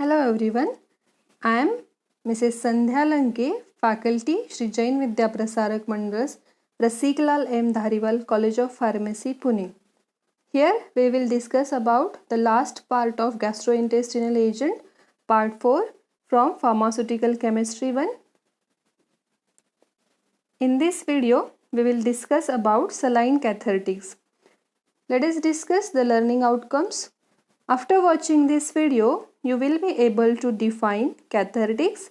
Hello everyone, I am Mrs. Sandhya Lanke, Faculty, Shri Jain Vidya Prasarak Mandras, Rasiklal M. Dhariwal College of Pharmacy, Pune. Here we will discuss about the last part of gastrointestinal agent, part 4 from Pharmaceutical Chemistry 1. In this video, we will discuss about saline cathartics. Let us discuss the learning outcomes. After watching this video, you will be able to define cathartics.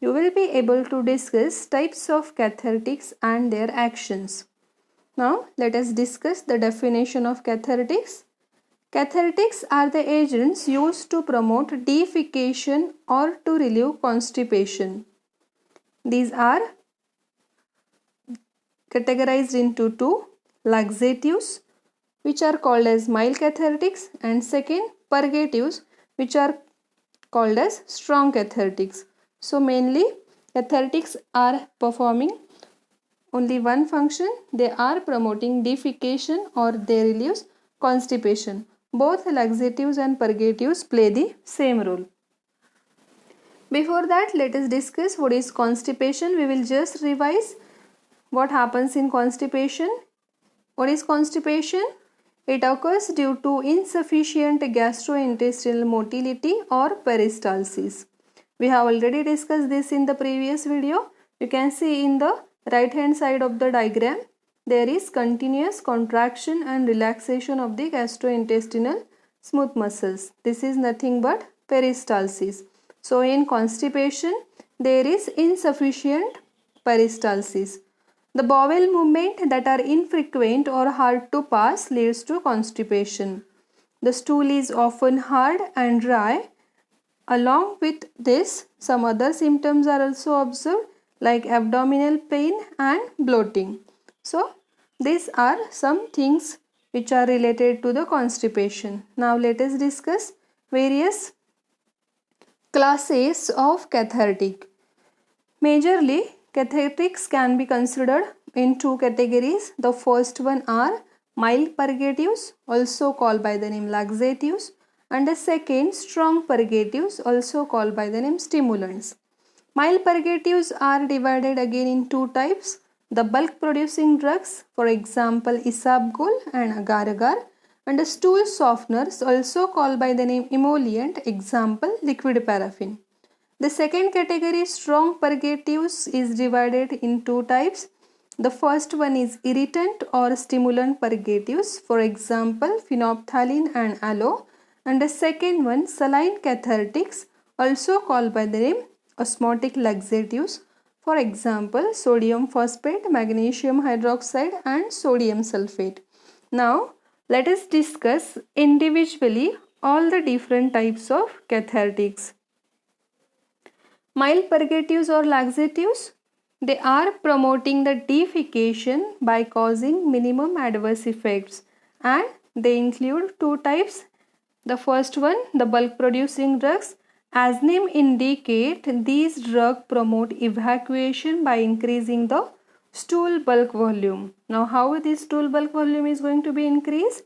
You will be able to discuss types of cathartics and their actions. Now, let us discuss the definition of cathartics. Cathartics are the agents used to promote defecation or to relieve constipation. These are categorized into two: laxatives, which are called as mild cathartics, and second, purgatives, which are called as strong cathartics. So mainly cathartics are performing only one function. They are promoting defecation or they relieve constipation. Both laxatives and purgatives play the same role. Before that, let us discuss what is constipation. We will just revise what happens in constipation. What is constipation? It occurs due to insufficient gastrointestinal motility or peristalsis. We have already discussed this in the previous video. You can see in the right hand side of the diagram, there is continuous contraction and relaxation of the gastrointestinal smooth muscles. This is nothing but peristalsis. So in constipation, there is insufficient peristalsis. The bowel movement that are infrequent or hard to pass leads to constipation. The stool is often hard and dry. Along with this, some other symptoms are also observed like abdominal pain and bloating. So, these are some things which are related to the constipation. Now, let us discuss various classes of cathartic. Majorly, cathartics can be considered in two categories. The first one are mild purgatives, also called by the name laxatives, and the second, strong purgatives, also called by the name stimulants. Mild purgatives are divided again in two types: the bulk producing drugs, for example isabgol and agar-agar, and the stool softeners, also called by the name emollient, example liquid paraffin. The second category, strong purgatives, is divided in two types. The first one is irritant or stimulant purgatives, for example phenolphthalein and aloe, and the second one, saline cathartics, also called by the name osmotic laxatives, for example sodium phosphate, magnesium hydroxide and sodium sulfate. Now let us discuss individually all the different types of cathartics. Mild purgatives or laxatives, they are promoting the defecation by causing minimum adverse effects, and they include two types. The first one, the bulk producing drugs. As name indicate, these drugs promote evacuation by increasing the stool bulk volume. Now how this stool bulk volume is going to be increased?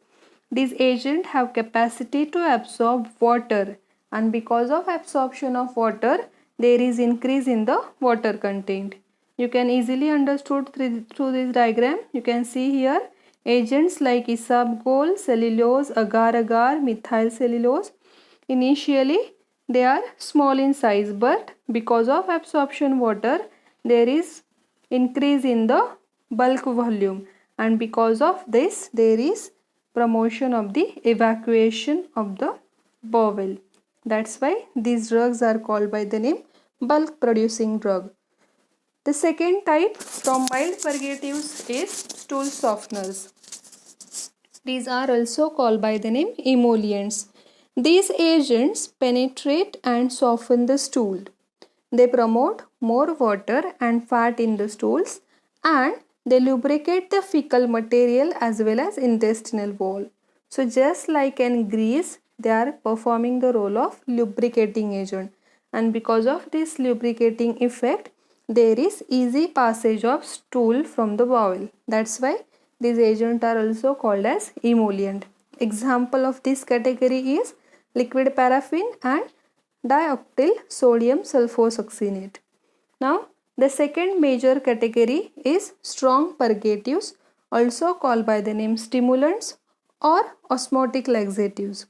These agents have capacity to absorb water, and because of absorption of water, there is increase in the water content. You can easily understood through this diagram. You can see here agents like isabgol, cellulose, agar-agar, methyl cellulose. Initially they are small in size, but because of absorption water, there is increase in the bulk volume, and because of this there is promotion of the evacuation of the bowel. That's why these drugs are called by the name bulk producing drug. The second type from mild purgatives is stool softeners. These are also called by the name emollients. These agents penetrate and soften the stool. They promote more water and fat in the stools, and they lubricate the fecal material as well as intestinal wall. So just like in grease, they are performing the role of lubricating agent, and because of this lubricating effect, there is easy passage of stool from the bowel. That's why these agents are also called as emollient. Example of this category is liquid paraffin and dialkyl sodium sulfosuccinate. Now, the second major category is strong purgatives, also called by the name stimulants or osmotic laxatives.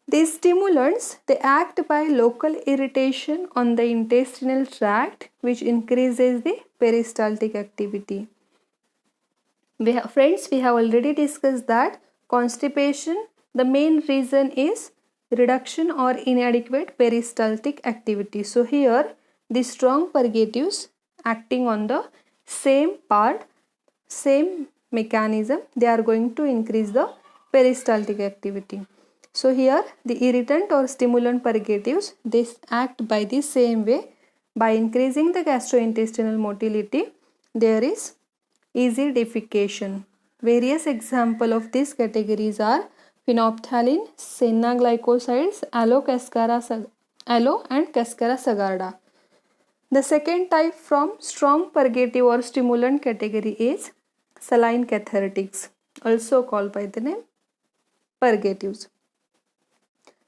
These stimulants, they act by local irritation on the intestinal tract, which increases the peristaltic activity. Friends, we have already discussed that constipation, the main reason is reduction or inadequate peristaltic activity. So here the strong purgatives acting on the same part, same mechanism, they are going to increase the peristaltic activity. So here the irritant or stimulant purgatives, they act by the same way. By increasing the gastrointestinal motility, there is easy defecation. Various examples of these categories are phenolphthalein, senna glycosides, aloe and Cascara sagarda. The second type from strong purgative or stimulant category is saline cathartics, also called by the name purgatives.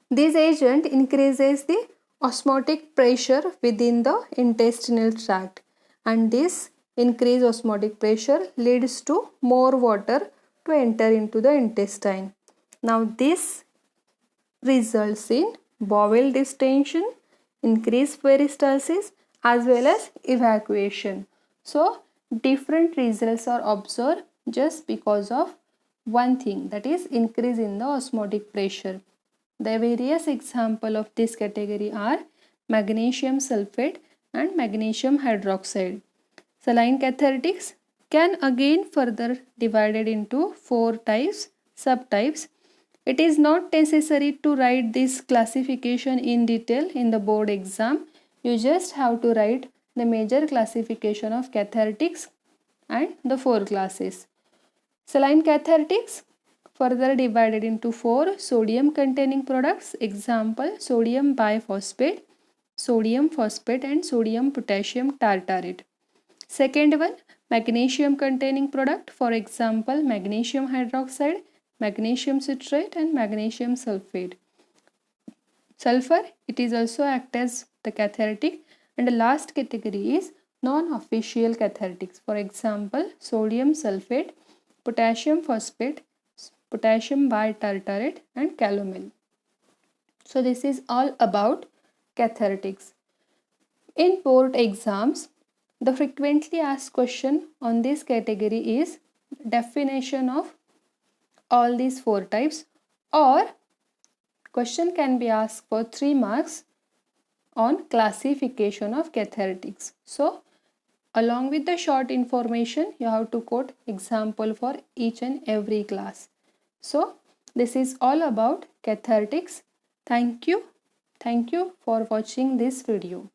This agent increases the osmotic pressure within the intestinal tract, and this increased osmotic pressure leads to more water to enter into the intestine. Now this results in bowel distension, increased peristalsis as well as evacuation. So different results are observed just because of one thing, that is increase in the osmotic pressure. The various examples of this category are magnesium sulfate and magnesium hydroxide. Saline cathartics can again further divided into 4 subtypes. It is not necessary to write this classification in detail in the board exam. You just have to write the major classification of cathartics and the 4 classes. Saline cathartics further divided into 4 sodium containing products. Example, sodium biphosphate, sodium phosphate and sodium potassium tartarate. Second one, magnesium containing product, for example magnesium hydroxide, magnesium citrate and magnesium sulfate. Sulfur, it is also act as the cathartic. And the last category is non-official cathartics, for example sodium sulfate, potassium phosphate, potassium bitartarate and calomel. So this is all about cathartics. In board exams, the frequently asked question on this category is definition of all these 4 types, or question can be asked for 3 marks on classification of cathartics. So along with the short information, you have to quote example for each and every class. So this is all about cathartics. Thank you for watching this video.